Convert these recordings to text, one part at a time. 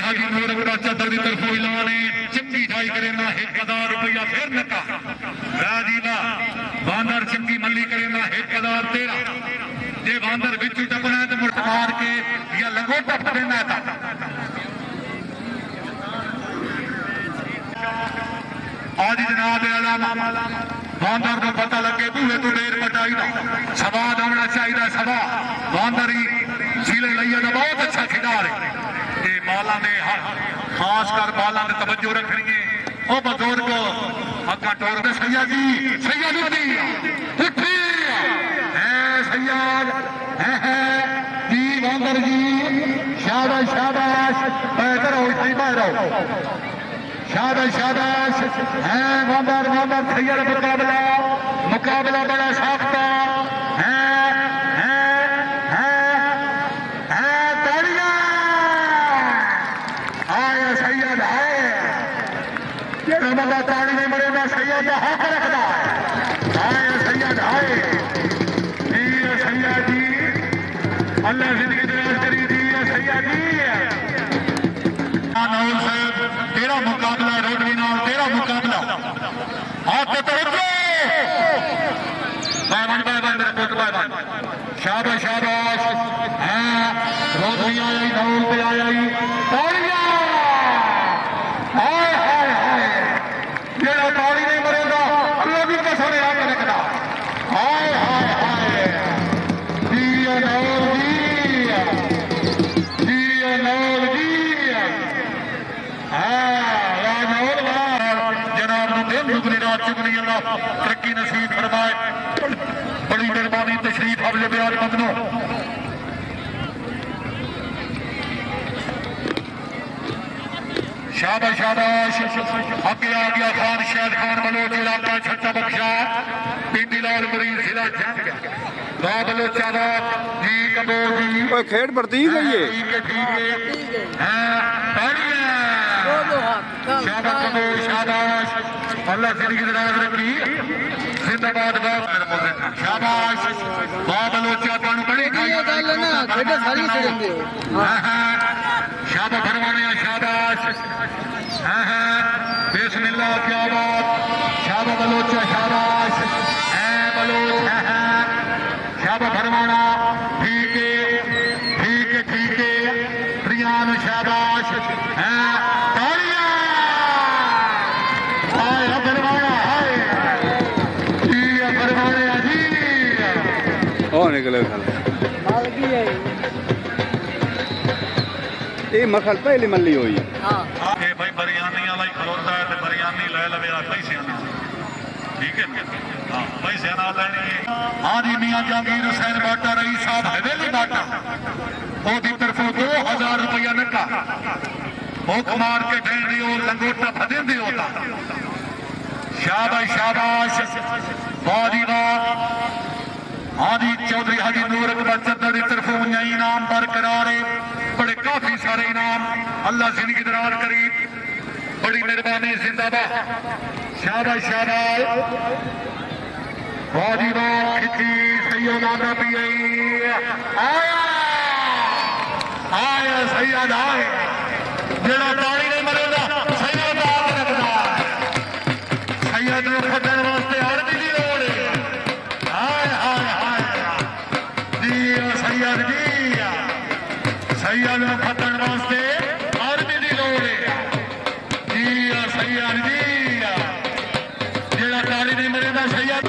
हाजी नूर चदर की तरफ ऐलान है चंगी ठाई करे ना 1000 रुपया फिर नका राजी ना बांदर चंगी मल्ली करे ना 1013 जे बांदर बिच टपना है तो मुड़ मार के या लंगोटा फड़ना था आज जनाब बांदर को पता लगे बूहे तो देर कटाई का सवाद आना चाहिए सवा बांदर ही जिले लिया तो बहुत अच्छा खिलाड़ है बाला ने खास कर बाला ने तवज्जो रखनी है ओ बुजुर्ग अग्गा टोर दे सैयद जी सैयद है जी बांदर जी शाबाश शाबाश बेहतर हो बाहर आओ शाबाश शाबाश है बांदर बांदर सैयद मुकाबला बड़ा सख्त है बंदा ताड़ी नहीं मरेगा सैयद का हक रखता है सैयद आए सैयद जी अल्लाह जिंदगी दराज करी दी सैयद जी साहब तेरा मुकाबला रोडवी नाल तेरा मुकाबला हाथ तवज्जो बायवान मेरा पुत बायवान शाबाश शाबाश हां रोडवी आई नौल पे आई ताड़ियां हाय हाय हाय जेड़ा ताड़ी नहीं मरेगा अल्लाह भी कसम याद रखना हाय हाय हाय दिया नौल जी हां नौल जनाब ने दुगनी रात चुगनी अल्लाह तरक्की नसीब फरमाए बड़ी मेहरबानी तशरीफ अवले बयान मदनो शाबाश शाबाश आगे आ गया खान शहद खान बलोच इलाका छट्टा बख्शा पिंडी लाल मरीज जिला बलोचा जी कबूर जी खेड बढ़ती ही गई है ठीक है शाबाश कबूर शाबाश अल्लाह जिंदगी दराज रखी जिंदाबाद शाबाश बलोचा बड़ी शाबाश फरमाने शाबाश बिस्मिल्लाह क्या बात शाबाश बलोचा शाबाश बलोच शाबाश फरमाना ठीक है प्रियान शाबाश तालियां हाय फरमाना हाय फरमाने जी ओ निकले ये मखल पहली मल्ली हुई है भाई बिरयानी वाला ही खलोता है तो बिरयानी ले लवे पैसे ठीक है हाँ पैसे ना लेने हाँ जी मियाँ जहांगीर हुसैन बाटा रही साहब हवेली बाटा ओदी तरफों 2000 रुपया नका भूख मार के ठहरी हो लंगोटा फदेंदे होता शाबाश शाबाश वाह जी वाह हाजी चौधरी हाजी नूर चदर की तरफों इनाम बरकरार है बड़े काफी सारे इनाम अल्लाह जिंदगी दराज करी बड़ी मेहरबानी जिंदाबाद शाबाश शाबाश वाजी वाह खिची सैयद भी आया आया सैयद आए जेड़ा ताड़ी नहीं मरेगा सैयद आग रखना सैयद को फटन वास्ते आरती की लोड़ है हाय हाय सैयद जी सैयद में फटन वास्ते आर्मी की लोड़ है जी सैयद जी जेड़ा ताड़ी नहीं मरेगा सैयद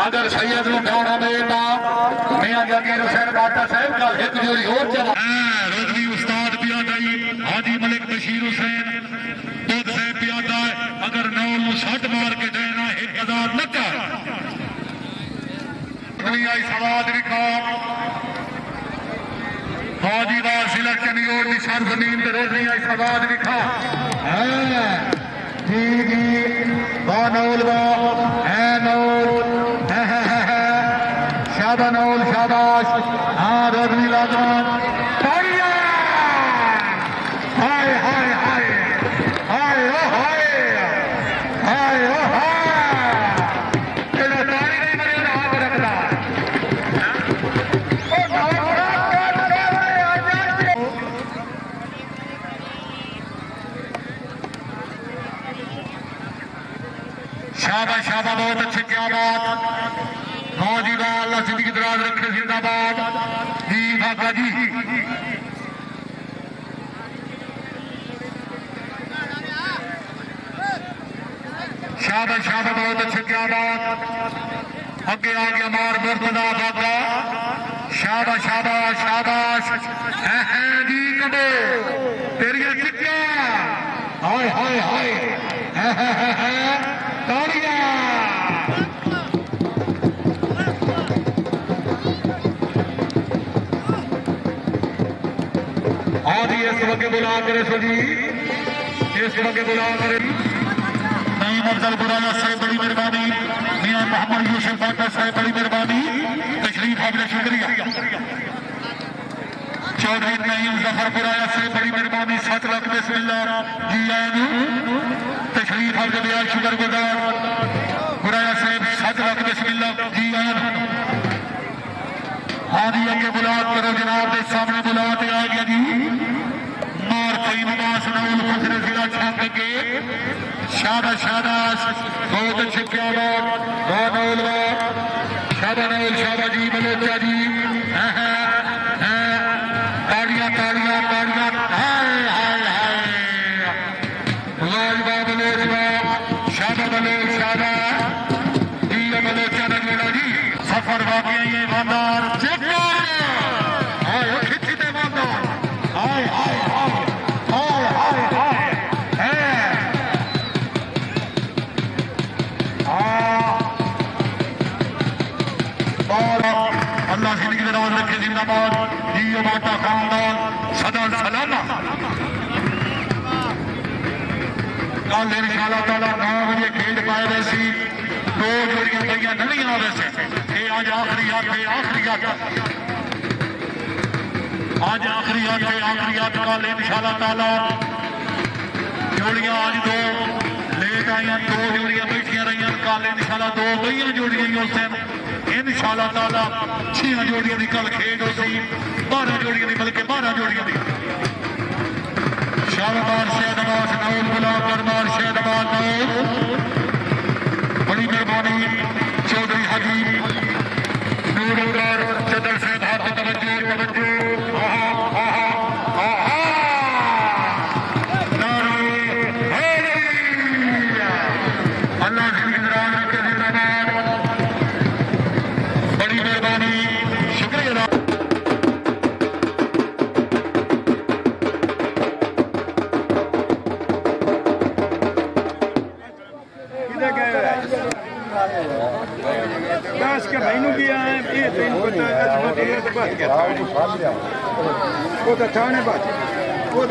अगर सैयद उठाना देना मियां जहांगीर हुसैन बाटा साहब का एक जोड़ी और चला रजवी उस्ताद पियादा हाजी मलिक बशीर हुसैन दूध से पियादा अगर 9 60 मार के देना 1000 नका दुनिया सवाद रिकॉर्ड फौजी का सिलेक्शन योर की सर जमीन पर रोशनी आई सवाद लिखा है जी जी नौल है नौल है शाबा नौल शाबाश हाँ रोशनी लाजवान हाय हाय हाय हाय ओ हाय हाय ओ हाय तेरा तारी नहीं मरे ना हाथ रखना शाबाश शाबाश बहुत अच्छे क्या बात मौजी का अल्लाह जिंदगी दराज रखे जिंदाबाद जी बाबा जी शाबाश शाबाश बहुत अच्छे क्या बात आगे आ गया मार मुर्तदा बाबा शाबाश शाबाश शाबाश जी कबो तेरिया चिक्का हाय हाय हाय तालियां और इस वक्त बुला करे सजी इस वक्त बुला करे नईम अफजल बुराया साहब बड़ी मेहरबानी मियां मोहम्मद यूसुफ बाटा साहब बड़ी मेहरबानी तशरीफ हाजिर शुक्रिया चौधरी नईम जफर बुराया साहब बड़ी मेहरबानी 7 लाख बिस्मिल्लाह जी आयन तशरीफ हाजिर दिया शुक्रगुजार बुराया साहब 7 लाख बिस्मिल्लाह जी आयन हाजी आगे बुला करो जनाब के सामने बुलाते आ गया जी मार कई नमाज नौल फखर जिला छाप के शाबाश शाबाश बहुत अच्छे क्या बात नौल शाबा नौल शाबा जी बलोचा जी ताड़ियां ताड़ियां ताड़ियां हाय हाय हाय वाजबा बलोचवा शाबा बलोच शाबा जी बलोचा ने जोड़ा जी सफर वाकई ये बाजार हाय खिंचते बाजार हाय हाय हाय हाय हाय हाय अल्लाह जिंदगी दराज रखे जिंदाबाद जियो माता खानदान सदा सलामा कल इंशाअल्लाह ताला 9 बजे खेल पाए रहे सी 2 जोड़ियां गईयां नहीं आ रहे ये आज आखिरी हाथ आज आखिरी हाथ कल इंशाअल्लाह ताला जोड़ियां आज 2 लेट आईयां 2 जोड़ियां बैठियां रही कल इंशाअल्लाह 2 गईयां जोड़ियां उस दिन इंशाअल्लाह ताला 6 जोड़ियां की कल खेड होगी 12 जोड़ियां की बल्कि 12 जोड़ियां की शाहबाज शहनवाज नौल बुला करमार शहनवाज नौल बड़ी मेहरबानी चौधरी हाजी नूरुल्लाह चदर साहब हाथ तवज्जो तवज्जो अल्लाह जिंदगी दराज रखे जिंदाबाद बड़ी मेहरबानी शुक्रिया के भाई किया है ये दिन बता बात क्या वो तो थाने बात वो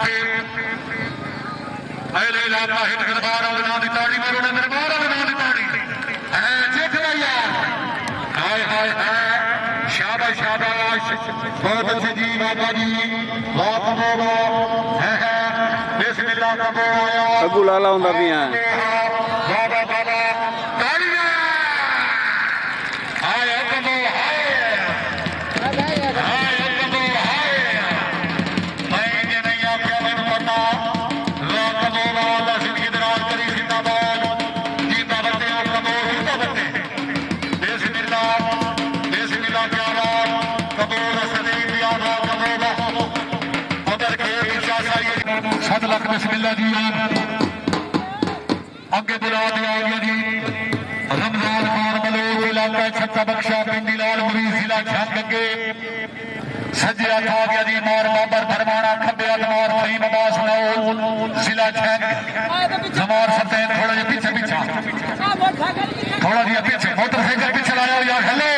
बच्चे पहले इलाका हिट दरबार वाले दी ताड़ी मारो ने दरबार वाले दी ताड़ी है जेठ भैया हाय हाय हाय शाबाश शाबाश बहुत अच्छे जी बाबा जी बहुत बोलो है बिस्मिल्लाह कबो आया अबू लाला हुंदा पिया बाबा बाबा ताड़ियां हाय कबो हाय हाय कबो हाय मैं ये नहीं आख्या मैनू पता ला कबो वाला जिंदगी दराज करी जिंदाबाद जीता बच्चे कबो जीता बच्चे बिस्मिल्लाह बिस्मिल्लाह क्या बात कबो रसदे दिया कबो उधर के पीछा सारी 7 लाख बिस्मिल्लाह जी आगे बुला दिया जी रमजान खान मलोर इलाका छत्ता बख्शा पिंडी लाल मुरीद जिला झांगे सज्जा खा गया जी मार बाबर फरमाना खब्बे मार फहीम अब्बास नौल जिला झांग जमार सतेन थोड़ा जिहा पीछे थोड़ा जिहा पीछे मोटरसाइकिल पीछे लाया या हेलो